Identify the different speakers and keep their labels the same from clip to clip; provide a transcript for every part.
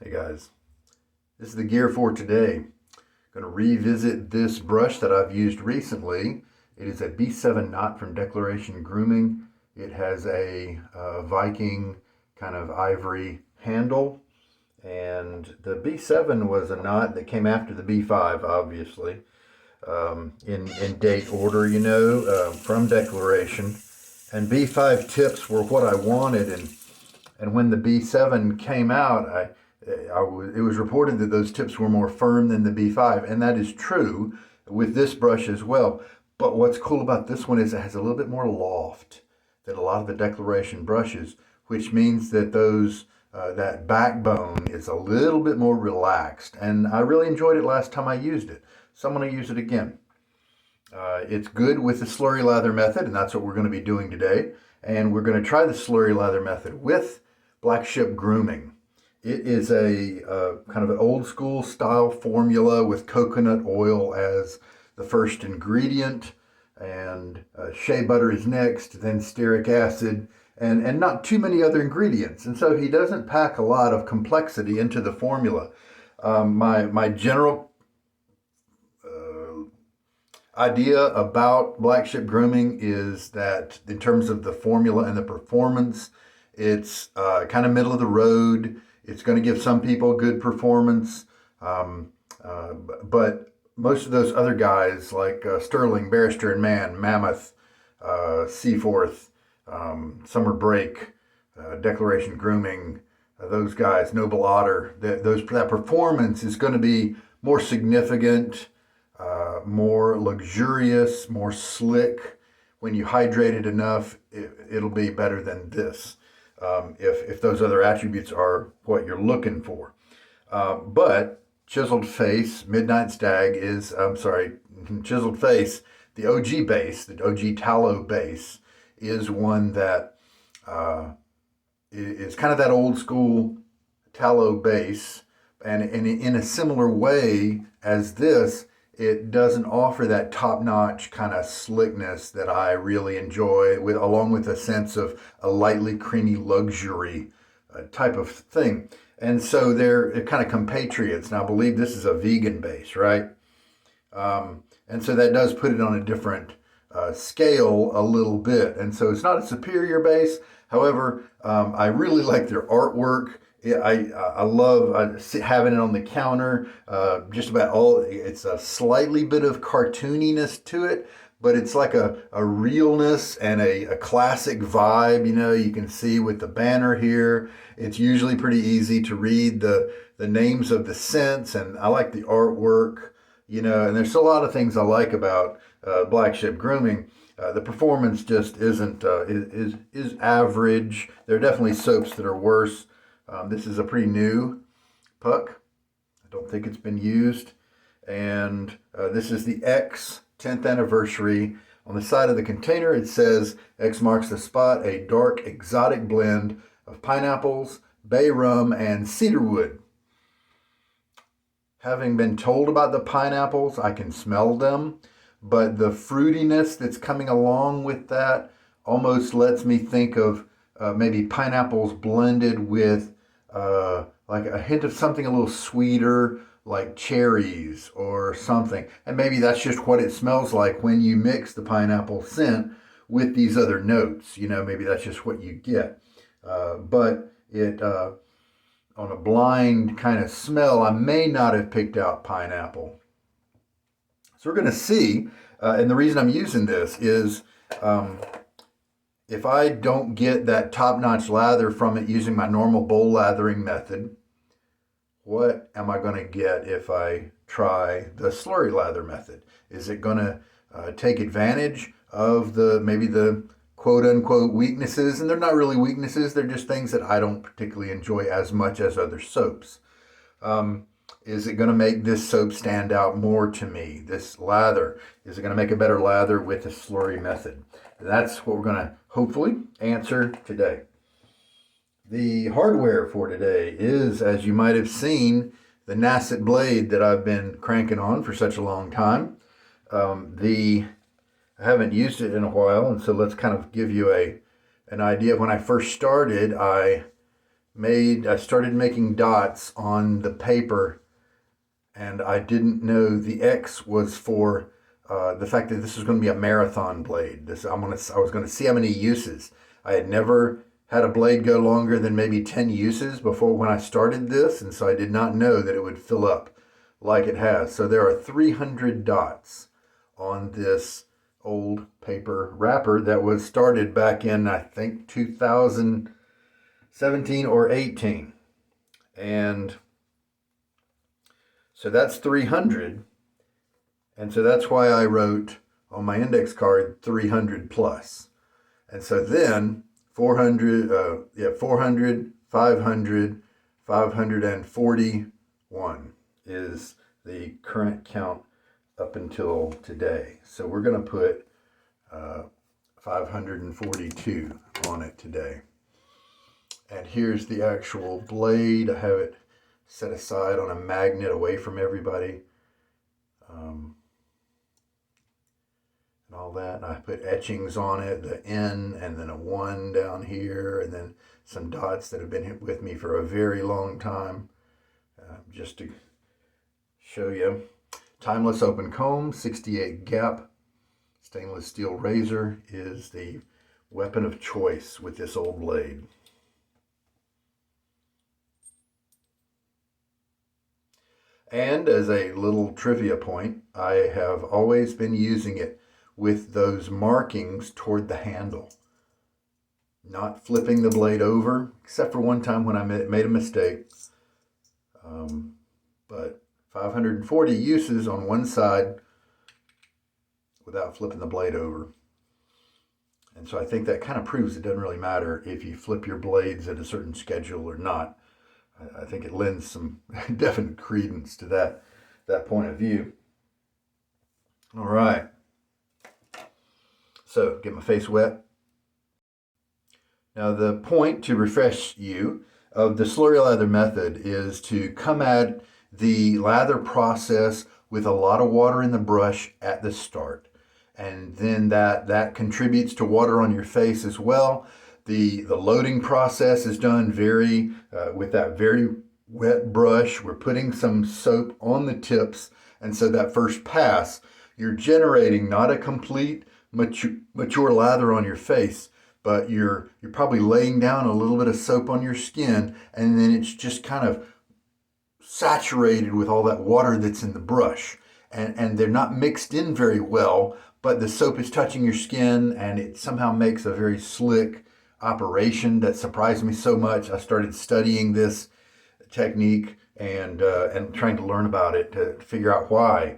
Speaker 1: Hey guys, this is the gear for today. Going to revisit this brush that I've used recently. It is a B7 knot from Declaration Grooming. It has a Viking kind of ivory handle, and the B7 was a knot that came after the B5, obviously, in date order, from Declaration. And B5 tips were what I wanted, and when the B7 came out, it was reported that those tips were more firm than the B5, and that is true with this brush as well. But what's cool about this one is it has a little bit more loft than a lot of the Declaration brushes, which means that that backbone is a little bit more relaxed. And I really enjoyed it last time I used it, so I'm going to use it again. It's good with the Slurry Lather method, and that's what we're going to be doing today. And we're going to try the Slurry Lather method with Blackship Grooming. It is a kind of an old school style formula with coconut oil as the first ingredient, and shea butter is next, then stearic acid, and not too many other ingredients. And so he doesn't pack a lot of complexity into the formula. My general idea about Blackship Grooming is that in terms of the formula and the performance, it's kind of middle of the road. It's going to give some people good performance, but most of those other guys like Sterling, Barrister and Mann, Mammoth, Seaforth, Summer Break, Declaration Grooming, those guys, Noble Otter, that performance is going to be more significant, more luxurious, more slick. When you hydrate it enough, it'll be better than this. If those other attributes are what you're looking for. But Chiseled Face, Midnight Stag Chiseled Face, the OG base, the OG tallow base, is one that is kind of that old school tallow base. And in a similar way as this, it doesn't offer that top-notch kind of slickness that I really enjoy, along with a sense of a lightly creamy luxury type of thing. And so they're kind of compatriots. Now, I believe this is a vegan base, right? And so that does put it on a different scale a little bit. And so it's not a superior base. However, I really like their artwork. I love having it on the counter. Just about all, it's a slightly bit of cartooniness to it, but it's like a realness and a classic vibe. You can see with the banner here, it's usually pretty easy to read the names of the scents, and I like the artwork, and there's a lot of things I like about Blackship Grooming. The performance just isn't, is average. There are definitely soaps that are worse. This is a pretty new puck. I don't think it's been used. And this is the X 10th anniversary. On the side of the container, it says, X marks the spot, a dark exotic blend of pineapples, bay rum, and cedarwood. Having been told about the pineapples, I can smell them, but the fruitiness that's coming along with that almost lets me think of maybe pineapples blended with like a hint of something a little sweeter, like cherries or something. And maybe that's just what it smells like when you mix the pineapple scent with these other notes. Maybe that's just what you get. But it, on a blind kind of smell, I may not have picked out pineapple. So we're going to see, and the reason I'm using this is if I don't get that top-notch lather from it using my normal bowl lathering method, what am I going to get if I try the slurry lather method? Is it going to take advantage of maybe the quote-unquote weaknesses? And they're not really weaknesses, they're just things that I don't particularly enjoy as much as other soaps. Is it going to make this soap stand out more to me, this lather? Is it going to make a better lather with the slurry method? That's what we're going to hopefully answer today. The hardware for today is, as you might have seen, the Nacet blade that I've been cranking on for such a long time. I haven't used it in a while, and so let's kind of give you an idea. When I first started, I I started making dots on the paper, and I didn't know the X was for the fact that this was going to be a marathon blade. I was going to see how many uses. I had never had a blade go longer than maybe 10 uses before when I started this, and so I did not know that it would fill up like it has. So there are 300 dots on this old paper wrapper that was started back in, I think, 2017 or 18. And so that's 300. And so that's why I wrote on my index card 300 plus. And so then 400, 400, 500, 541 is the current count up until today. So we're going to put 542 on it today. And here's the actual blade. I have it set aside on a magnet away from everybody. And all that. And I put etchings on it, the N and then a 1 down here, and then some dots that have been with me for a very long time, just to show you. Timeless open comb, 68 gap, stainless steel razor is the weapon of choice with this old blade. And as a little trivia point, I have always been using it with those markings toward the handle. Not flipping the blade over, except for one time when I made a mistake. But 540 uses on one side without flipping the blade over. And so I think that kind of proves it doesn't really matter if you flip your blades at a certain schedule or not. I think it lends some definite credence to that point of view. All right. So get my face wet. Now the point, to refresh you, of the Slurry Lather method is to come at the lather process with a lot of water in the brush at the start. And then that contributes to water on your face as well. The loading process is done with that very wet brush. We're putting some soap on the tips, and so that first pass, you're generating not a complete mature lather on your face, but you're probably laying down a little bit of soap on your skin, and then it's just kind of saturated with all that water that's in the brush. And they're not mixed in very well, but the soap is touching your skin, and it somehow makes a very slick operation that surprised me so much. I started studying this technique and trying to learn about it to figure out why.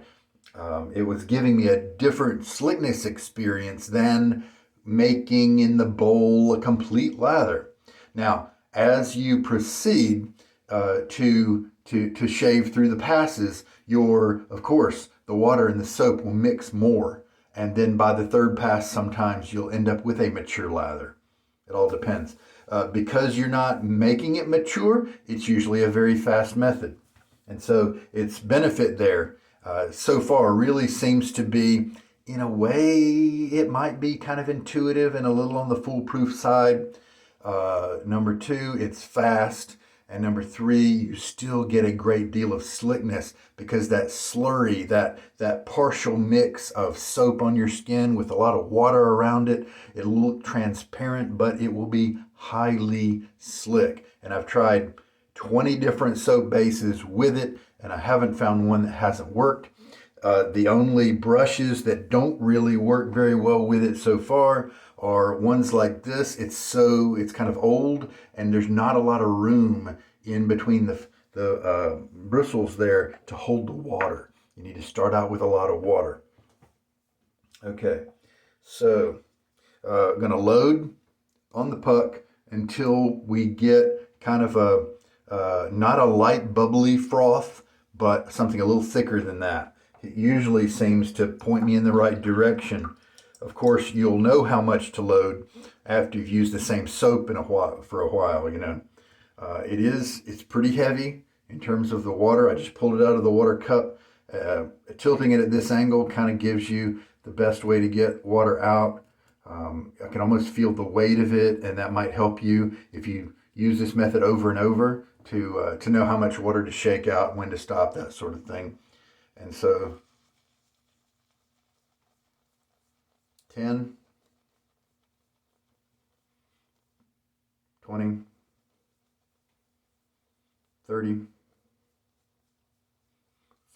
Speaker 1: It was giving me a different slickness experience than making in the bowl a complete lather. Now, as you proceed to shave through the passes, of course, the water and the soap will mix more. And then by the third pass, sometimes you'll end up with a mature lather. It all depends. Because you're not making it mature, it's usually a very fast method. And so its benefit there so far really seems to be, in a way, it might be kind of intuitive and a little on the foolproof side. Number two, it's fast. And number three, you still get a great deal of slickness because that slurry, that partial mix of soap on your skin with a lot of water around it, it'll look transparent, but it will be highly slick. And I've tried 20 different soap bases with it, and I haven't found one that hasn't worked. The only brushes that don't really work very well with it so far are ones like this. It's kind of old, and there's not a lot of room in between the bristles there to hold the water. You need to start out with a lot of water. Okay, so I'm going to load on the puck until we get kind of not a light bubbly froth, but something a little thicker than that. It usually seems to point me in the right direction. Of course, you'll know how much to load after you've used the same soap for a while, you know. It's pretty heavy in terms of the water. I just pulled it out of the water cup. Tilting it at this angle kind of gives you the best way to get water out. I can almost feel the weight of it, and that might help you if you use this method over and over to know how much water to shake out, when to stop, that sort of thing. And so 10, 20, 30,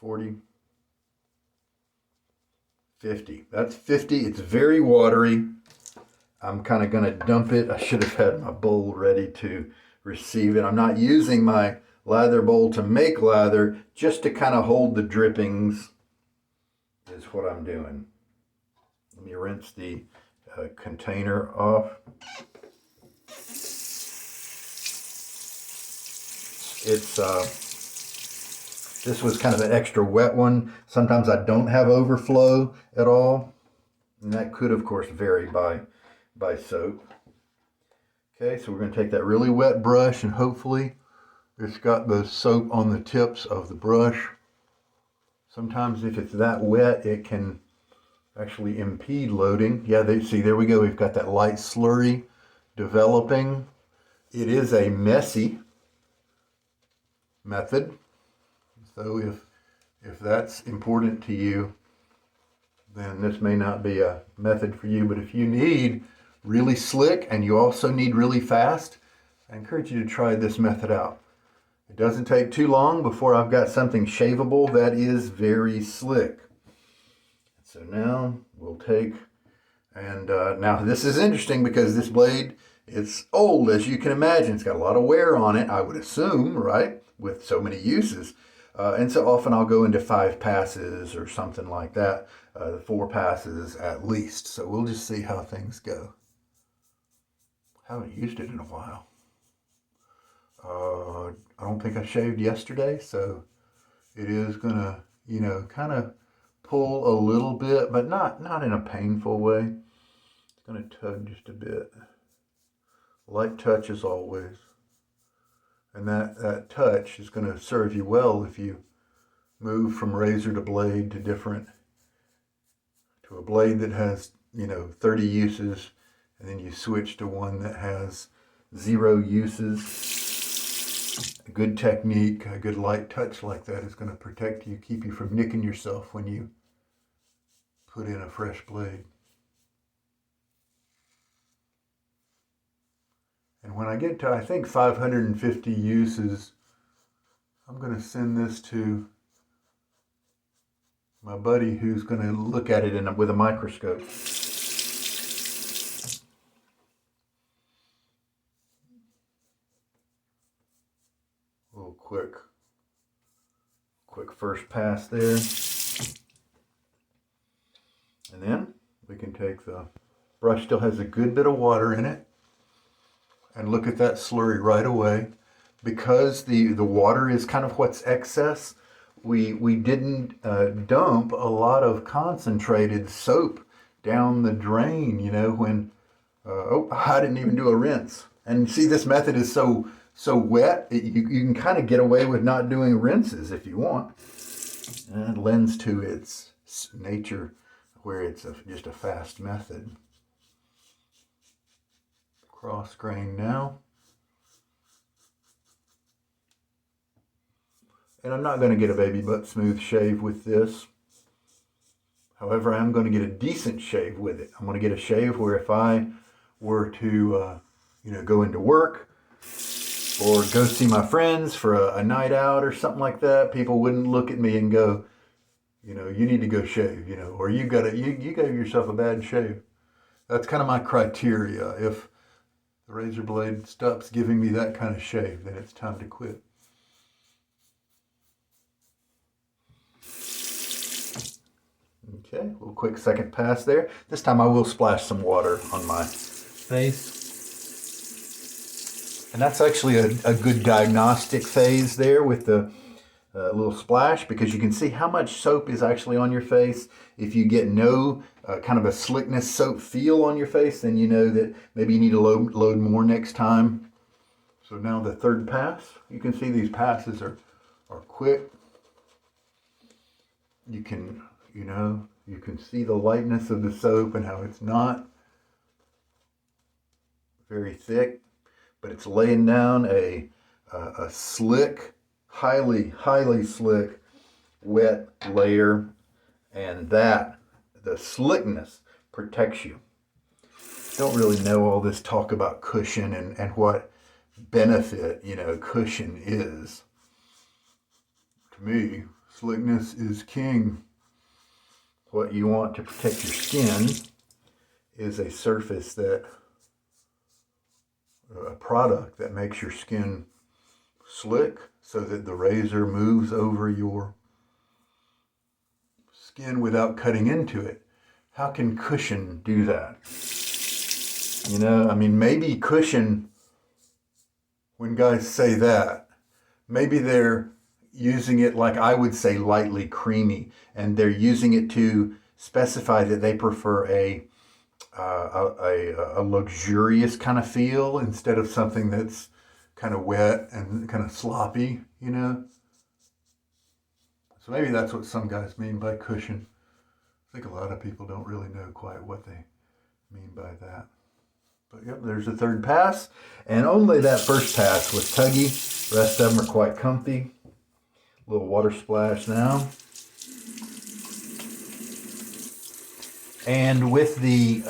Speaker 1: 40, 50. That's 50. It's very watery. I'm kind of going to dump it. I should have had my bowl ready to receive it. I'm not using my lather bowl to make lather, just to kind of hold the drippings is what I'm doing. Let me rinse the container off. This was kind of an extra wet one. Sometimes I don't have overflow at all, and that could, of course, vary by soap. Okay, so we're going to take that really wet brush, and hopefully it's got the soap on the tips of the brush. Sometimes if it's that wet, it can actually impede loading. Yeah, see, there we go. We've got that light slurry developing. It is a messy method. So if that's important to you, then this may not be a method for you. But if you need really slick and you also need really fast, I encourage you to try this method out. It doesn't take too long before I've got something shaveable that is very slick. So now we'll take, and now this is interesting because this blade, it's old, as you can imagine. It's got a lot of wear on it, I would assume, right? With so many uses. And so often I'll go into 5 passes or something like that, 4 passes at least. So we'll just see how things go. Haven't used it in a while. I don't think I shaved yesterday, so it is gonna, kind of pull a little bit, but not in a painful way. It's gonna tug just a bit. Light touch as always. And that touch is going to serve you well if you move from razor to blade to a blade that has, 30 uses, and then you switch to one that has 0 uses. A good technique, a good light touch like that is going to protect you, keep you from nicking yourself when you put in a fresh blade. And when I get to, I think, 550 uses, I'm going to send this to my buddy who's going to look at it with a microscope. A little quick first pass there. And then we can take the brush, still has a good bit of water in it. And look at that slurry right away. Because the water is kind of what's excess, we didn't dump a lot of concentrated soap down the drain, when, I didn't even do a rinse. And see, this method is so wet, you can kind of get away with not doing rinses if you want. And it lends to its nature where it's just a fast method. Cross grain now. And I'm not going to get a baby butt smooth shave with this. However, I'm going to get a decent shave with it. I'm going to get a shave where if I were to, go into work or go see my friends for a night out or something like that, people wouldn't look at me and go, you need to go shave, or you gave yourself a bad shave. That's kind of my criteria. If the razor blade stops giving me that kind of shave, then it's time to quit. Okay, a little quick second pass there. This time I will splash some water on my face. And that's actually a good diagnostic phase there with the little splash, because you can see how much soap is actually on your face. If you get no kind of a slickness soap feel on your face, then you know that maybe you need to load more next time. So now the third pass, you can see these passes are quick. You can, you can see the lightness of the soap and how it's not very thick. but it's laying down a slick, highly slick, wet layer, and that, the slickness, protects you. Don't really know all this talk about cushion and what benefit, cushion is. To me, slickness is king. What you want to protect your skin is a surface a product that makes your skin slick so that the razor moves over your skin without cutting into it. How can cushion do that? Maybe cushion, when guys say that, maybe they're using it like I would say lightly creamy, and they're using it to specify that they prefer a luxurious kind of feel instead of something that's kind of wet and kind of sloppy, So maybe that's what some guys mean by cushion. I think a lot of people don't really know quite what they mean by that. But yep, there's a third pass, and only that first pass was tuggy. The rest of them are quite comfy. A little water splash now. And with the,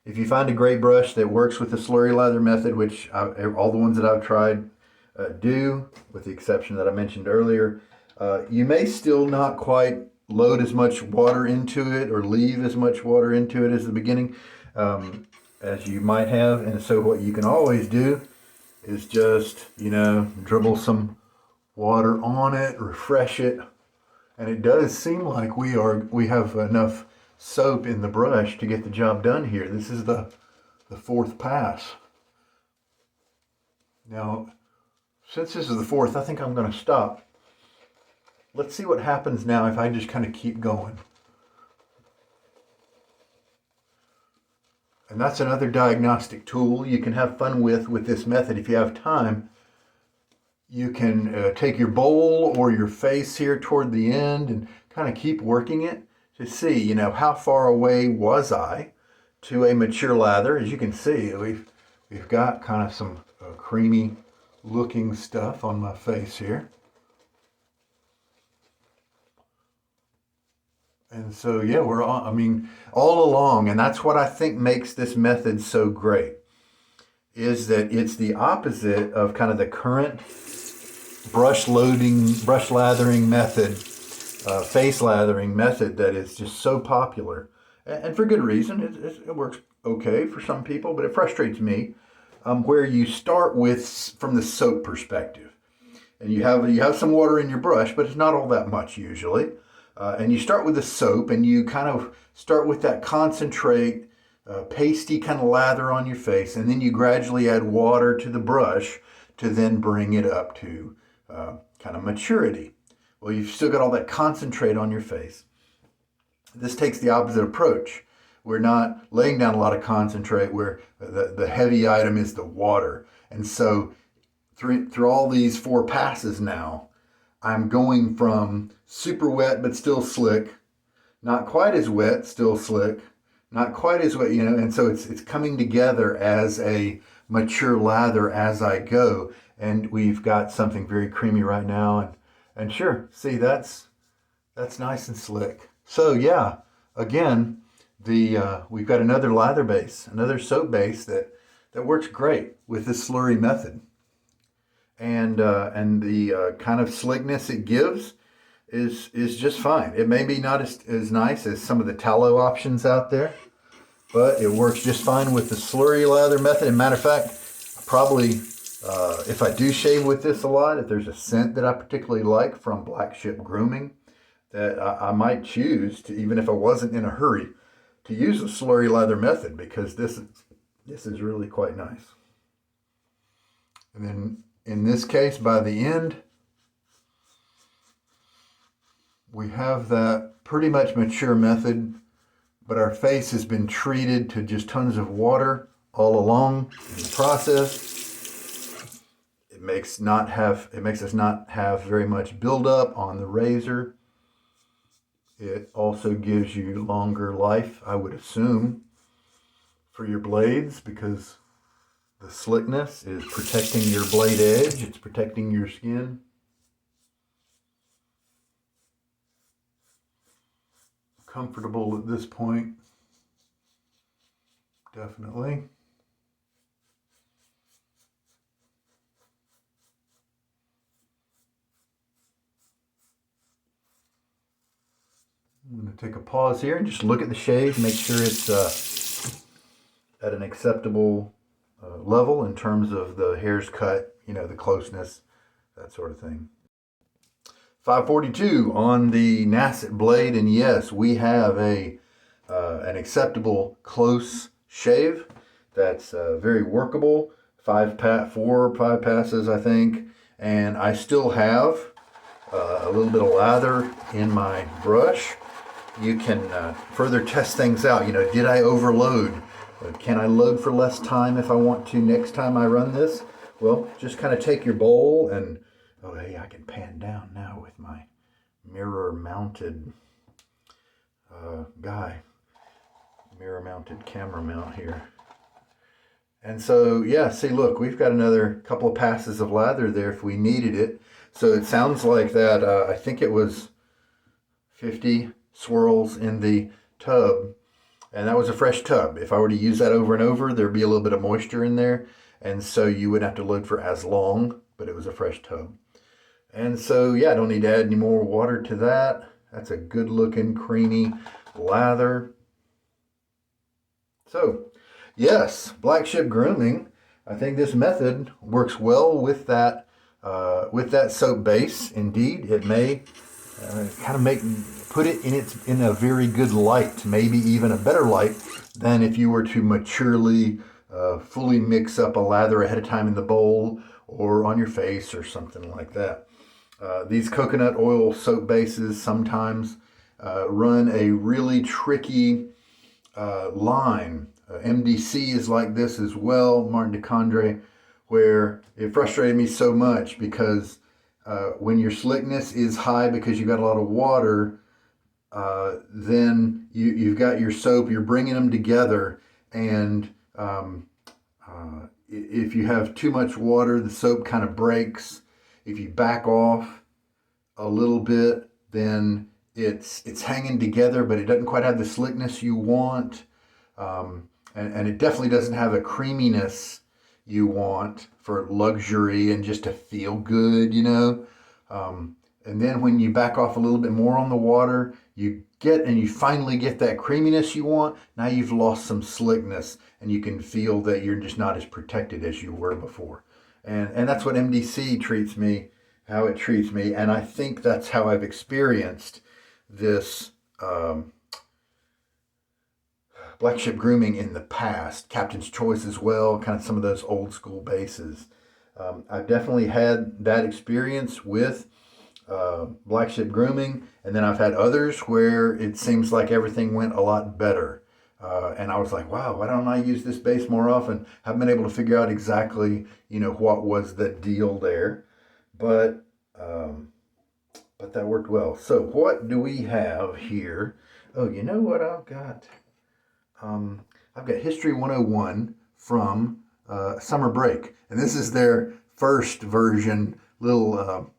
Speaker 1: if you find a great brush that works with the Slurry Lather method, which all the ones that I've tried do, with the exception that I mentioned earlier, you may still not quite load as much water into it or leave as much water into it as the beginning as you might have. And so what you can always do is just, dribble some water on it, refresh it. And it does seem like we have enough soap in the brush to get the job done here. This is the fourth pass. Now, since this is the fourth, I think I'm going to stop. Let's see what happens now if I just kind of keep going. And that's another diagnostic tool you can have fun with this method. If you have time, you can take your bowl or your face here toward the end and kind of keep working it to see, how far away was I to a mature lather. As you can see, we've got kind of some creamy looking stuff on my face here. And so, yeah, we're on, all along, and that's what I think makes this method so great, is that it's the opposite of kind of the current brush lathering method, face lathering method that is just so popular. And for good reason. It works okay for some people, but it frustrates me, where you start from the soap perspective. And you have some water in your brush, but it's not all that much usually. And you start with the soap, and you kind of start with that concentrate, pasty kind of lather on your face, and then you gradually add water to the brush to then bring it up to kind of maturity. Well, you've still got all that concentrate on your face. This takes the opposite approach. We're not laying down a lot of concentrate where the heavy item is the water. And so through all these four passes now, I'm going from super wet but still slick, not quite as wet, still slick, not quite as wet, and so it's coming together as a mature lather as I go. And we've got something very creamy right now, and sure, see, that's nice and slick. So yeah, again, we've got another lather base, another soap base that works great with this slurry method. And the kind of slickness it gives is just fine. It may be not as nice as some of the tallow options out there, but it works just fine with the Slurry Lather method. And matter of fact, probably if I do shave with this a lot, if there's a scent that I particularly like from Blackship Grooming, that I might choose to, even if I wasn't in a hurry, to use the Slurry Lather method, because this is really quite nice. And then in this case, by the end, we have that pretty much mature method, but our face has been treated to just tons of water all along in the process. It makes us not have very much buildup on the razor. It also gives you longer life, I would assume, for your blades, because The slickness is protecting your blade edge. It's protecting your skin. Comfortable at this point. Definitely. I'm going to take a pause here and just look at the shave, make sure it's at an acceptable level in terms of the hairs cut, you know, the closeness, that sort of thing. 542 on the Nacet blade, and yes, we have an acceptable close shave that's very workable. 4 or 5 passes, I think, and I still have a little bit of lather in my brush. You can further test things out. You know, did I overload? Can I load for less time if I want to next time I run this? Well, just kind of take your bowl and, oh hey, I can pan down now with my mirror mounted mirror mounted camera mount here. And so, yeah, see, look, we've got another couple of passes of lather there if we needed it. So it sounds like that, I think it was 50 swirls in the tub, and that was a fresh tub. If I were to use that over and over, there'd be a little bit of moisture in there, and so you wouldn't have to load for as long, but it was a fresh tub. And so, yeah, I don't need to add any more water to that. That's a good looking creamy lather. So, yes, Blackship Grooming, I think this method works well with that soap base. Indeed, it may kind of put it in a very good light, maybe even a better light than if you were to maturely fully mix up a lather ahead of time in the bowl or on your face or something like that. These coconut oil soap bases sometimes run a really tricky line. MDC is like this as well, Martin de Condre, where it frustrated me so much because when your slickness is high because you got a lot of water, then you've got your soap, you're bringing them together, and if you have too much water, the soap kind of breaks. If you back off a little bit, then it's hanging together, but it doesn't quite have the slickness you want, and it definitely doesn't have the creaminess you want for luxury and just to feel good, you know. And then when you back off a little bit more on the water, you finally get that creaminess you want. Now you've lost some slickness, and you can feel that you're just not as protected as you were before. And that's what MDC treats me, how it treats me, and I think that's how I've experienced this Blackship Grooming in the past. Captain's Choice as well, kind of some of those old school bases. I've definitely had that experience with Blackship Grooming, and then I've had others where it seems like everything went a lot better. And I was like, wow, why don't I use this base more often? Haven't been able to figure out exactly, you know, what was the deal there. But that worked well. So what do we have here? Oh, you know what I've got? I've got History 101 from Summer Break. And this is their first version, little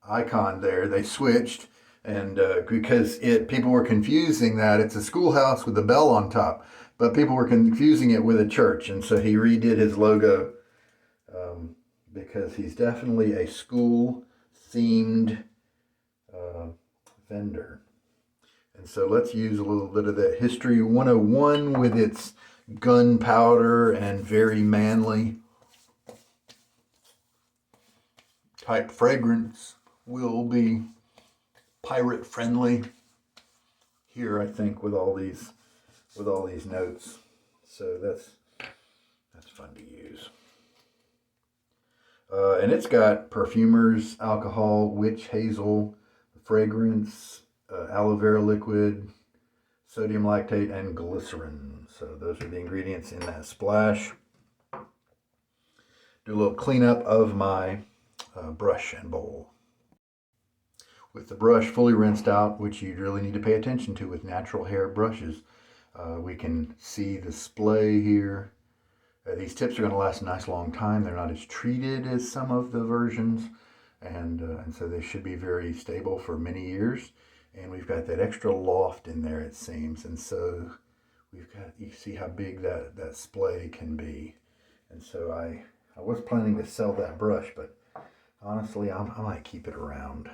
Speaker 1: icon there. They switched, and because people were confusing that it's a schoolhouse with a bell on top, but people were confusing it with a church, and so he redid his logo because he's definitely a school-themed vendor. And so let's use a little bit of that History 101 with its gunpowder and very manly type fragrance. Will be pirate friendly here, I think, with all these notes. So that's fun to use. And it's got perfumers, alcohol, witch hazel, fragrance, aloe vera liquid, sodium lactate, and glycerin. So those are the ingredients in that splash. Do a little cleanup of my brush and bowl. With the brush fully rinsed out, which you really need to pay attention to with natural hair brushes, we can see the splay here These tips are going to last a nice long time. They're not as treated as some of the versions, and so they should be very stable for many years. And we've got that extra loft in there, it seems, and so we've got, you see how big that splay can be. And so I was planning to sell that brush, but honestly, I might keep it around.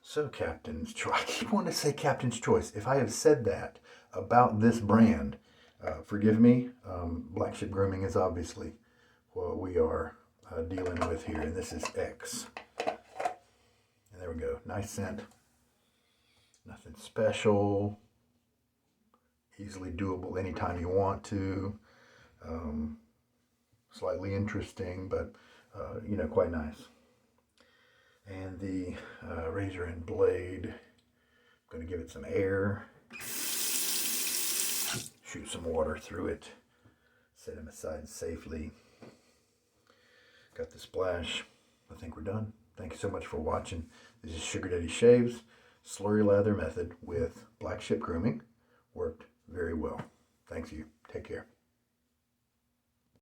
Speaker 1: So Captain's Choice. I keep wanting to say Captain's Choice. If I have said that about this brand, forgive me. Blackship Grooming is obviously what we are dealing with here, and this is X. And there we go. Nice scent. Nothing special. Easily doable anytime you want to. Slightly interesting, but you know, quite nice. And the razor and blade, I'm going to give it some air, shoot some water through it, set them aside safely. Got the splash. I think we're done. Thank you so much for watching. This is Sugar Daddy Shaves Slurry Lather method with Blackship Grooming. Worked very well. Thanks you. Take care.